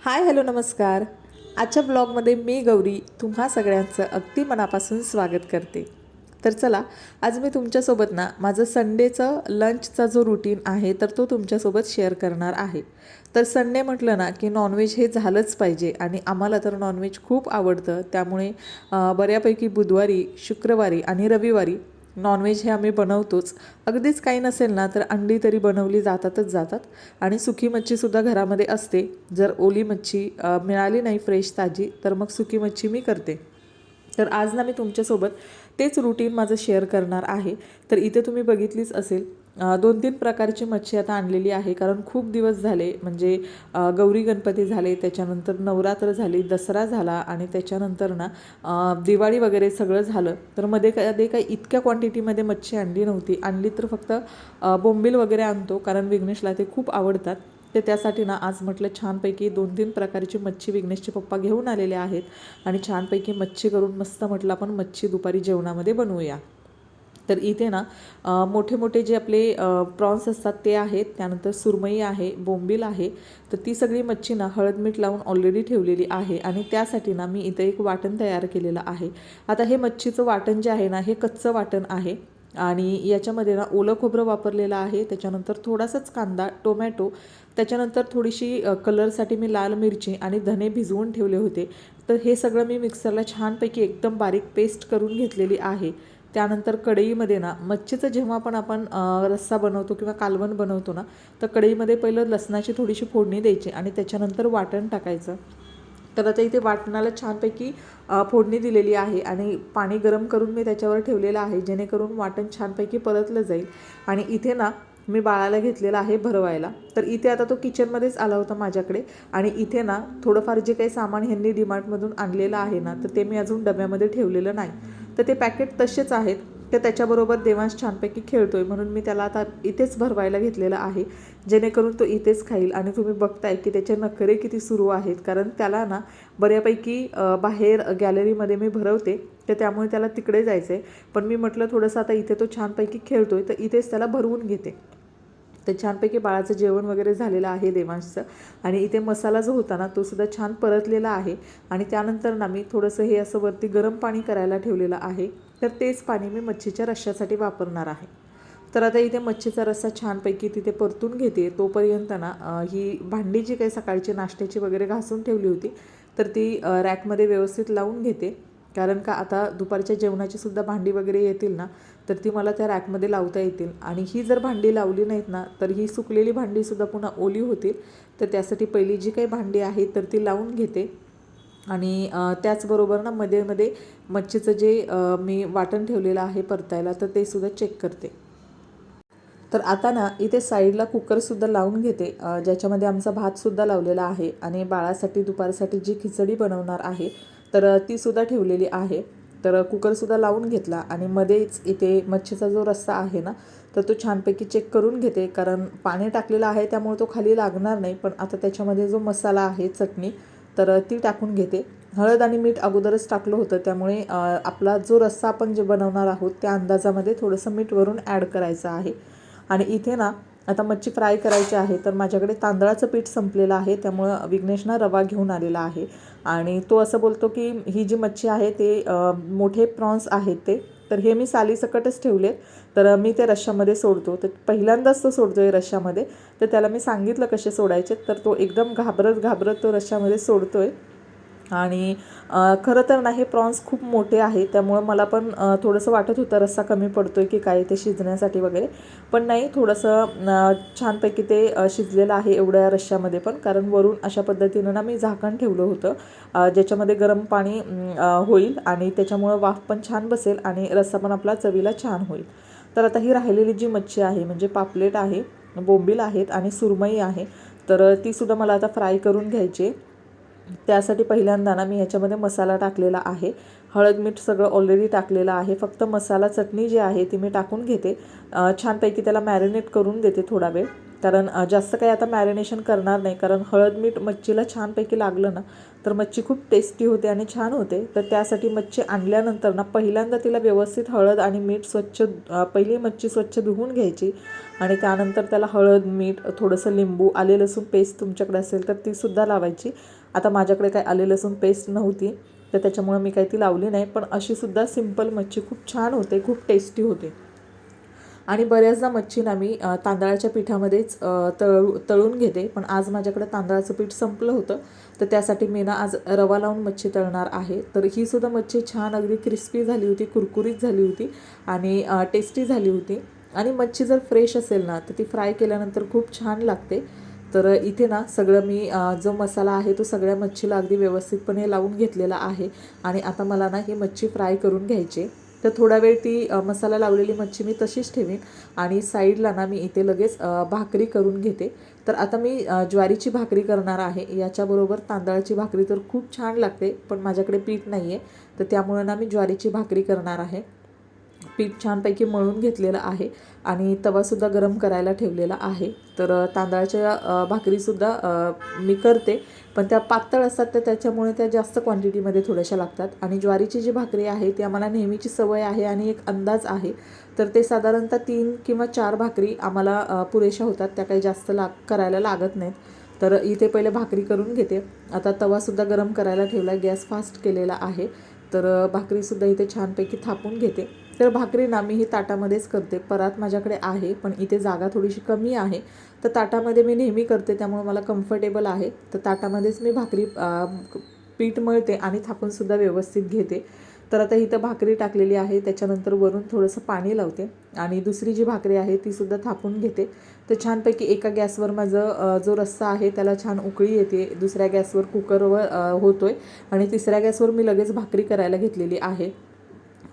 Hi hello नमस्कार. आजच्या ब्लॉगमध्ये मी गौरी तुम्हा सगळ्यांचं अगदी मनापासून स्वागत करते. तर चला, आज मी तुमच्यासोबत ना माझं संडेचं लंचचा जो रुटीन आहे तर तो तुमच्यासोबत शेअर करणार आहे. तर संडे म्हटलं ना की नॉनव्हेज हे झालंच पाहिजे आणि आम्हाला तर नॉनव्हेज खूप आवडतं. त्यामुळे बऱ्यापैकी बुधवारी, शुक्रवारी आणि रविवारी नॉनव्हेज हे आम्ही बनवतोच. अगदीच काही नसेल ना तर अंडी तरी बनवली जातात आणि सुकी मच्छीसुद्धा घरामध्ये असते. जर ओली मच्छी मिळाली नाही फ्रेश ताजी तर मग सुकी मच्छी मी करते. तर आज ना मी तुमच्यासोबत तेच रुटीन माझं शेअर करणार आहे. तर इथे तुम्ही बघितलीच असेल 2-3 प्रकारची मच्छी आता आणलेली आहे. कारण खूप दिवस झाले म्हणजे गौरी गणपती झाले, त्याच्यानंतर नवरात्र झाली, दसरा झाला आणि त्याच्यानंतर ना दिवाळी वगैरे सगळं झालं. तर मध्ये कधी काही इतक्या क्वांटिटीमध्ये मच्छी आणली नव्हती. आणली तर फक्त बोंबील वगैरे आणतो कारण विघ्नेशला ते खूप आवडतात. ते त्यासाठी ना आज म्हटलं छानपैकी 2-3 प्रकारची मच्छी विघ्नेशचे पप्पा घेऊन आलेले आहेत आणि छानपैकी मच्छी करून मस्त म्हटलं आपण मच्छी दुपारी जेवणामध्ये बनवूया. तर इथे ना मोठे मोठे जे आपले प्रॉन्स असतात ते आहेत, त्यानंतर सुरमई आहे, बोंबील आहे. तर ती सगळी मच्छी ना हळद मीठ लावून ऑलरेडी ठेवलेली आहे आणि त्यासाठी ना मी इथे एक वाटण तयार केलेलं आहे. आता हे मच्छीचं वाटण जे आहे ना हे कच्चं वाटण आहे आणि याच्यामध्ये ना ओलं खोबरं वापरलेलं आहे, त्याच्यानंतर थोडासाच कांदा, टोमॅटो, त्याच्यानंतर थोडीशी कलरसाठी मी लाल मिरची आणि धने भिजवून ठेवले होते. तर हे सगळं मी मिक्सरला छानपैकी एकदम बारीक पेस्ट करून घेतलेली आहे. त्यानंतर कढईमध्ये ना मच्छीचं जेव्हा पण आपण रस्सा बनवतो किंवा कालवण बनवतो ना तर कढईमध्ये पहिलं लसणाची थोडीशी फोडणी द्यायची आणि त्याच्यानंतर वाटण टाकायचं. तर आता इथे वाटणाला छानपैकी फोडणी दिलेली आहे आणि पाणी गरम करून मी त्याच्यावर ठेवलेलं आहे जेणेकरून वाटण छानपैकी परतलं जाईल. आणि इथे ना मी बाळाला घेतलेला आहे भरवायला. तर इथे आता तो किचनमध्येच आला होता माझ्याकडे आणि इथे ना थोडंफार जे काही सामान ह्यांनी डीमार्टमधून आणलेलं आहे ना तर ते मी अजून डब्यामध्ये ठेवलेलं नाही. तर ते पॅकेट तसेच आहेत. तर त्याच्याबरोबर देवांश छानपैकी खेळतोय म्हणून मी त्याला आता इथेच भरवायला घेतलेलं आहे जेणेकरून तो इथेच खाईल. आणि तुम्ही बघताय की त्याचे नखरे किती सुरू आहेत कारण त्याला ना बऱ्यापैकी बाहेर गॅलरीमध्ये मी भरवते तर त्यामुळे त्याला तिकडे जायचं आहे. पण मी म्हटलं थोडंसं आता इथे तो छानपैकी खेळतोय तर इथेच त्याला भरवून घेते. तर छानपैकी बाळाचं जेवण वगैरे झालेलं आहे देवांशचं. आणि इथे मसाला जो होता ना तो सुद्धा छान परतलेला आहे. आणि त्यानंतर ना मी थोडंसं हे असं वरती गरम पाणी करायला ठेवलेलं आहे. तर तेच पाणी मी मच्छीच्या रश्श्यासाठी वापरणार आहे. तर आता इथे मच्छीचा रस्सा छानपैकी तिथे परतून घेते. तोपर्यंत ना ही भांडी जी काही सकाळची नाश्त्याची वगैरे घासून ठेवली होती तर ती रॅकमध्ये व्यवस्थित लावून घेते. कारण का आता दुपारच्या जेवणाची सुद्धा भांडी वगैरे येतील ना तर ती मला त्या रॅकमध्ये लावता येतील. आणि ही जर भांडी लावली नाहीत ना तर ही सुकलेली भांडीसुद्धा पुन्हा ओली होतील. तर त्यासाठी पहिली जी काही भांडी आहेत तर ती लावून घेते. आणि त्याचबरोबर ना मध्ये मध्ये मच्छीचं जे मी वाटण ठेवलेलं आहे परतायला तर ते सुद्धा चेक करते. तर आता ना इथे साईडला कुकरसुद्धा लावून घेते ज्याच्यामध्ये आमचा भातसुद्धा लावलेला आहे आणि बाळासाठी दुपारसाठी जी खिचडी बनवणार आहे तर तीसुद्धा ठेवलेली आहे. तर कुकरसुद्धा लावून घेतला आणि मध्येच इथे मच्छीचा जो रस्सा आहे ना तर तो छानपैकी चेक करून घेते कारण पाणी टाकलेलं आहे त्यामुळे तो खाली लागणार नाही. पण आता त्याच्यामध्ये जो मसाला आहे चटणी तर ती टाकून घेते. हळद आणि मीठ अगोदरच टाकलं होतं त्यामुळे आपला जो रस्सा आपण जे बनवणार आहोत त्या अंदाजामध्ये थोडंसं मीठ वरून ॲड करायचं आहे. आणि इथे ना आता मच्छी फ्राय करायची आहे तर माझ्याकडे तांदळाचं पीठ संपलेलं आहे त्यामुळं विघ्नेश ना रवा घेऊन आलेला आहे. आणि तो असं बोलतो की ही जी मच्छी आहे ते मोठे प्रॉन्स आहेत ते तर हे मी सालीसकटच ठेवलेत. तर मी ते रश्श्यामध्ये सोडतो. तर पहिल्यांदाच तो सोडतो आहे रश्श्यामध्ये. तर त्याला मी सांगितलं कसे सोडायचे तर तो एकदम घाबरत घाबरत तो रश्श्यामध्ये सोडतो आहे. आणि खरं तर ना हे प्रॉन्स खूप मोठे आहे त्यामुळं मला पण थोडंसं वाटत होतं रस्सा कमी पडतो आहे की काय ते शिजण्यासाठी वगैरे. पण नाही थोडंसं छानपैकी ते शिजलेलं आहे एवढ्या रश्श्यामध्ये पण. कारण वरून अशा पद्धतीनं ना मी झाकण ठेवलं होतं ज्याच्यामध्ये गरम पाणी होईल आणि त्याच्यामुळं वाफ पण छान बसेल आणि रस्सा पण आपला चवीला छान होईल. तर आता ही राहिलेली जी मच्छी आहे म्हणजे पापलेट आहे, बोंबील आहेत आणि सुरमई आहे तर तीसुद्धा मला आता फ्राय करून घ्यायची. त्यासाठी पहिल्यांदा ना मी ह्याच्यामध्ये मसाला टाकलेला आहे. हळद मीठ सगळं ऑलरेडी टाकलेलं आहे. फक्त मसाला चटणी जी आहे ती मी टाकून घेते. छानपैकी त्याला मॅरिनेट करून देते थोडा वेळ. कारण जास्त काही आता मॅरिनेशन करणार नाही, कारण हळद मीठ मच्छीला छानपैकी लागलं ना तर मच्छी खूप टेस्टी होते आणि छान होते. तर त्यासाठी मच्छी आणल्यानंतर ना पहिल्यांदा तिला व्यवस्थित हळद आणि मीठ पहिली मच्छी स्वच्छ धुवून घ्यायची आणि त्यानंतर त्याला हळद मीठ थोडंसं लिंबू आले लसूण पेस्ट तुमच्याकडे असेल तर तीसुद्धा लावायची. आता माझ्याकडे काही आले लसूण पेस्ट नव्हती तर त्याच्यामुळं मी काही ती लावली नाही, पण अशीसुद्धा सिंपल मच्छी खूप छान होते, खूप टेस्टी होते. आणि बऱ्याचदा मच्छी ना मी तांदळाच्या पिठामध्येच तळून घेते, पण आज माझ्याकडे तांदळाचं पीठ संपलं होतं तर त्यासाठी मी ना आज रवा लावून मच्छी तळणार आहे. तर ही सुद्धा मच्छी छान अगदी क्रिस्पी झाली होती, कुरकुरीत झाली होती आणि टेस्टी झाली होती. आणि मच्छी जर फ्रेश असेल ना तर ती फ्राय केल्यानंतर खूप छान लागते. तर इथे ना सगळं मी जो मसाला आहे तो सगळ्या मच्छीला अगदी व्यवस्थितपणे लावून घेतलेला आहे आणि आता मला ना ही मच्छी फ्राय करून घ्यायची. तर थोडा वेळ ती मसाला लावलेली मच्छी मी तशीच ठेवीन आणि साईडला ना मी इथे लगेच भाकरी करून घेते. तर आता मी ज्वारीची भाकरी करणार आहे. याच्याबरोबर तांदळाची भाकरी तर खूप छान लागते, पण माझ्याकडे पीठ नाही आहे तर त्यामुळे ना मी ज्वारीची भाकरी करणार आहे. पीठ छानपैकी मळून घेतलेलं आहे आणि तवासुद्धा गरम करायला ठेवलेला आहे. तर तांदळाच्या भाकरीसुद्धा मी करते, पण त्या पातळ असतात तर त्याच्यामुळे त्या जास्त क्वांटिटीमध्ये थोड्याशा लागतात. आणि ज्वारीची जी भाकरी आहे ती आम्हाला नेहमीची सवय आहे आणि एक अंदाज आहे, तर ते साधारणतः 3 किंवा 4 भाकरी आम्हाला पुरेशा होतात, त्या काही जास्त करायला लागत नाहीत. तर इथे पहिले भाकरी करून घेते. आता तवासुद्धा गरम करायला ठेवला, गॅस फास्ट केलेला आहे. तर भाकरीसुद्धा इथे छानपैकी थापून घेते. तर भाकरी ना मी ही ताटामध्येच करते. परात माझ्याकडे आहे पण इथे जागा थोडीशी कमी आहे, तर ताटामध्ये मी नेहमी करते त्यामुळे मला कम्फर्टेबल आहे. तर ताटामध्येच मी भाकरी पीठ मळते आणि थापूनसुद्धा व्यवस्थित घेते. तर आता इथं भाकरी टाकलेली आहे, त्याच्यानंतर वरून थोडंसं पाणी लावते आणि दुसरी जी भाकरी आहे तीसुद्धा थापून घेते. तर छानपैकी एका गॅसवर माझं जो रस्सा आहे त्याला छान उकळी येते, दुसऱ्या गॅसवर कुकरवर होतोय आणि तिसऱ्या गॅसवर मी लगेच भाकरी करायला घेतलेली आहे.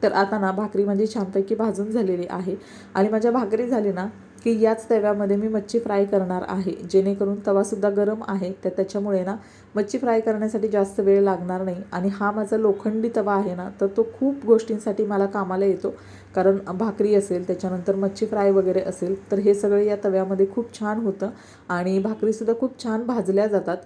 तर आता ना भाकरी माझी छानपैकी भाजून झालेली आहे आणि माझ्या भाकरी झाली ना की याच तव्यामध्ये मी मच्छी फ्राय करणार आहे, जेणेकरून तवासुद्धा गरम आहे तर त्याच्यामुळे ना मच्छी फ्राय करण्यासाठी जास्त वेळ लागणार नाही. आणि हा माझा लोखंडी तवा आहे ना तर तो खूप गोष्टींसाठी मला कामाला येतो, कारण भाकरी असेल त्याच्यानंतर मच्छी फ्राय वगैरे असेल तर हे सगळे या तव्यामध्ये खूप छान होतं आणि भाकरीसुद्धा खूप छान भाजल्या जातात.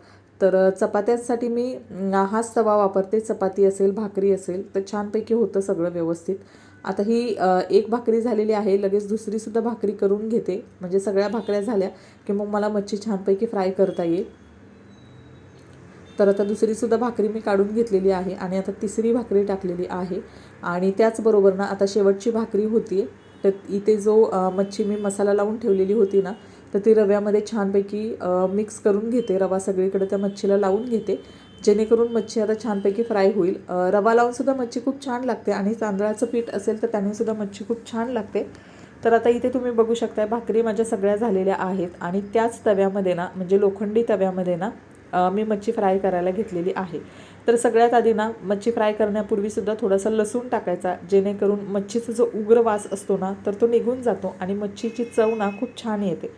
तर चपात्यांसाठी मी हाच तवा वापरते, चपाती असेल भाकरी असेल तर छानपैकी होतं सगळं व्यवस्थित. आता ही एक भाकरी झालेली आहे, लगेच दुसरीसुद्धा भाकरी करून घेते, म्हणजे सगळ्या भाकऱ्या झाल्या की मग मला मच्छी छानपैकी फ्राय करता येईल. तर आता दुसरीसुद्धा भाकरी मी काढून घेतलेली आहे आणि आता तिसरी भाकरी टाकलेली आहे आणि त्याचबरोबर ना आता शेवटची भाकरी होती. तर इथे जो मच्छी मी मसाला लावून ठेवलेली होती ना तर ती रव्यामध्ये छानपैकी मिक्स करून घेते, रवा सगळीकडे त्या मच्छीला लावून घेते, जेणेकरून मच्छी आता छानपैकी फ्राय होईल. रवा लावूनसुद्धा मच्छी खूप छान लागते आणि तांदळाचं पीठ असेल तर त्यानेसुद्धा मच्छी खूप छान लागते. तर आता इथे तुम्ही बघू शकता भाकरी माझ्या सगळ्या झालेल्या आहेत आणि त्याच तव्यामध्ये ना म्हणजे लोखंडी तव्यामध्ये ना मी मच्छी फ्राय करायला घेतलेली आहे. तर सगळ्यात आधी ना मच्छी फ्राय करण्यापूर्वीसुद्धा थोडासा लसूण टाकायचा, जेणेकरून मच्छीचा जो उग्र वास असतो ना तर तो निघून जातो आणि मच्छीची चव ना खूप छान येते.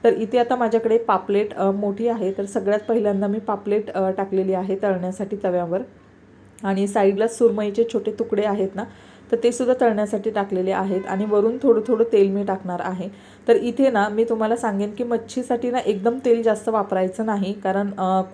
तर इथे आता माझ्याकडे पापलेट मोठी आहे, तर सगळ्यात पहिल्यांदा मी पापलेट टाकलेली आहे तळण्यासाठी तव्यावर आणि साईडला सुरमईचे छोटे तुकडे आहेत ना तर ते सुद्धा तळण्यासाठी टाकलेले आहेत आणि वरून थोडं थोडं तेल मी टाकणार आहे. तर इथे ना मी तुम्हाला सांगेन की मच्छीसाठी ना एकदम तेल जास्त वापरायचं नाही, कारण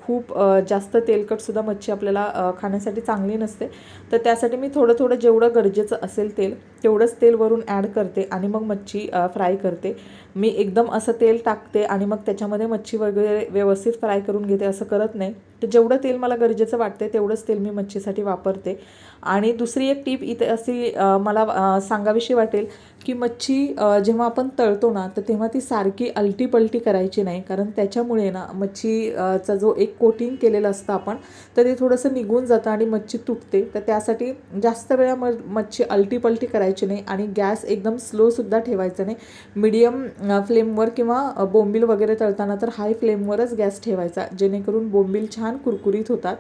खूप जास्त तेलकटसुद्धा मच्छी आपल्याला खाण्यासाठी चांगली नसते. तर त्यासाठी मी थोडं थोडं जेवढं गरजेचं असेल तेल तेवढंच तेल वरून ॲड करते आणि मग मच्छी फ्राय करते. मी एकदम असं तेल टाकते आणि मग त्याच्यामध्ये मच्छी वगैरे व्यवस्थित फ्राय करून घेते असं करत नाही. तर जेवढं तेल मला गरजेचं वाटते तेवढंच तेल मी मच्छीसाठी वापरते. आणि दुसरी एक टीप इथे अशी मला सांगावीशी वाटेल की मच्छी जेव्हा आपण तळतो ना तर तेव्हा ती सारखी अलटीपलटी करायची नाही, कारण त्याच्यामुळे ना मच्छीचा जो एक कोटिंग केलेलं असतं आपण तर ते थोडंसं निघून जातं आणि मच्छी तुटते. तर त्यासाठी जास्त वेळा मच्छी अलटीपलटी करायची नाही आणि गॅस एकदम स्लोसुद्धा ठेवायचा नाही, मिडियम फ्लेमवर किंवा बोंबील वगैरे तळताना तर हाय फ्लेमवरच गॅस ठेवायचा, जेणेकरून बोंबील छान कुरकुरीत होतात.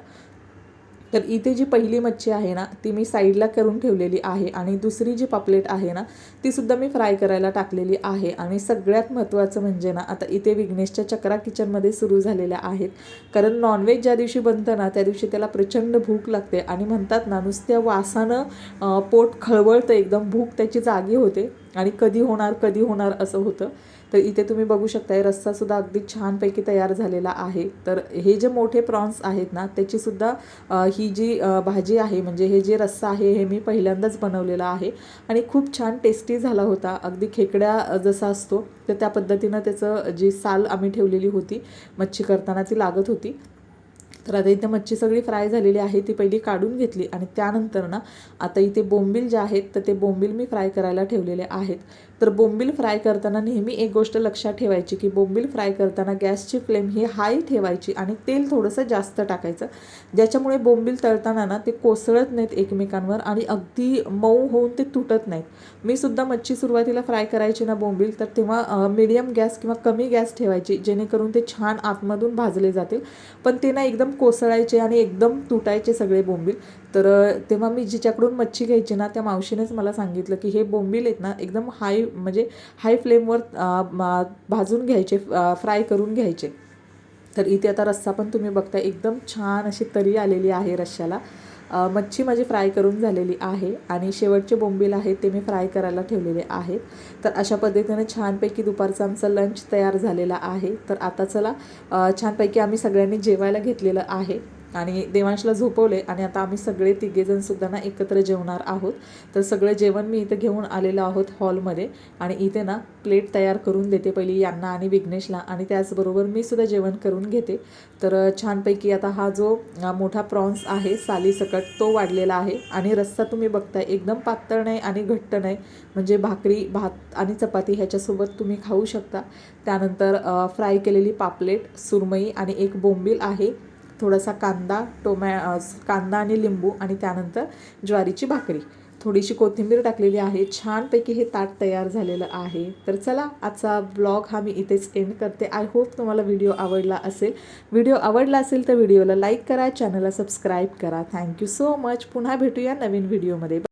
तर इथे जी पहिली मच्छी आहे ना ती मी साईडला करून ठेवलेली आहे आणि दुसरी जी पापलेट आहे ना तीसुद्धा मी फ्राय करायला टाकलेली आहे. आणि सगळ्यात महत्त्वाचं म्हणजे ना आता इथे विघ्नेशच्या चक्रा किचनमध्ये सुरू झालेल्या आहेत, कारण नॉनव्हेज ज्या दिवशी बनतं ना त्या दिवशी त्याला प्रचंड भूक लागते आणि म्हणतात ना नुसत्या वासानं पोट खळवळतं, एकदम भूक त्याची जागी होते आणि कधी होणार असं होतं. तर इथे तुम्ही बघू शकताय रस्सासुद्धा अगदी छानपैकी तयार झालेला आहे. तर हे जे मोठे प्रॉन्स आहेत ना त्याचीसुद्धा ही जी भाजी आहे म्हणजे हे जे रस्सा आहे हे मी पहिल्यांदाच बनवलेला आहे आणि खूप छान टेस्टी झाला होता. अगदी खेकड्या जसा असतो तर त्या पद्धतीनं त्याचं जी साल आम्ही ठेवलेली होती मच्छी करताना ती लागत होती. तर आता इथे मच्छी सगळी फ्राय झालेली आहे ती पहिली काढून घेतली आणि त्यानंतर ना आता इथे बोंबील जे आहेत तर ते बोंबील मी फ्राय करायला ठेवलेले आहेत. तर बोंबील फ्राय करताना नेहमी एक गोष्ट लक्षात ठेवायची की बोंबील फ्राय करताना गॅसची फ्लेम ही हाय ठेवायची आणि तेल थोडंसं जास्त टाकायचं, ज्याच्यामुळे बोंबील तळताना ना ते कोसळत नाहीत एकमेकांवर आणि अगदी मऊ होऊन ते तुटत नाहीत. मी सुद्धा मच्छी सुरुवातीला फ्राय करायची ना बोंबील तर तेव्हा मीडियम गॅस किंवा कमी गॅस ठेवायची जेणेकरून ते छान आतमधून भाजले जातील, पण ते ना एकदम कोसळायचे आणि एकदम तुटायचे सगळे बोंबील. तर तेव्हा मी जिच्याकडून मच्छी घ्यायची ना त्या मावशीनेच मला सांगितलं की हे बोंबील आहेत ना एकदम हाय फ्लेमवर भाजून घ्यायचे, फ्राय करून घ्यायचे. तर इथे आता रस्सा पण तुम्ही बघता एकदम छान अशी तरी आलेली आहे रश्श्याला. मच्छी माझी फ्राय करून झालेली आहे आणि शेवटचे बोंबील आहेत ते मी फ्राय करायला ठेवलेले आहेत. तर अशा पद्धतीने छानपैकी दुपारचा आमचा लंच तयार झालेला आहे. तर आता चला छानपैकी आम्ही सगळ्यांनी जेवायला घेतलेलं आहे आणि देवांशला झोपवले आणि आता आम्ही सगळे तिघेजणसुद्धा ना एकत्र जेवणार आहोत. तर सगळं जेवण मी इथं घेऊन आलेलो आहोत हॉलमध्ये आणि इथे ना प्लेट तयार करून देते पहिली यांना आणि विघ्नेशला आणि त्याचबरोबर मी सुद्धा जेवण करून घेते. तर छानपैकी आता हा जो मोठा प्रॉन्स आहे सालीसकट तो वाढलेला आहे आणि रस्सा तुम्ही बघताय एकदम पातळ नाही आणि घट्ट नाही, म्हणजे भाकरी भात आणि चपाती ह्याच्यासोबत तुम्ही खाऊ शकता. त्यानंतर फ्राय केलेली पापलेट, सुरमई आणि एक बोंबील आहे, थोडासा कांदा आणि लिंबू आणि त्यानंतर ज्वारीची भाकरी, थोडीशी कोथिंबीर टाकलेली आहे. छानपैकी हे ताट तयार झालेलं आहे. तर चला आजचा ब्लॉग हा मी इथेच एंड करते. आय होप तुम्हाला व्हिडिओ आवडला असेल. व्हिडिओ आवडला असेल तर व्हिडिओला लाईक करा, चॅनलला सबस्क्राईब करा. Thank you so much. पुन्हा भेटूया नवीन व्हिडिओमध्ये.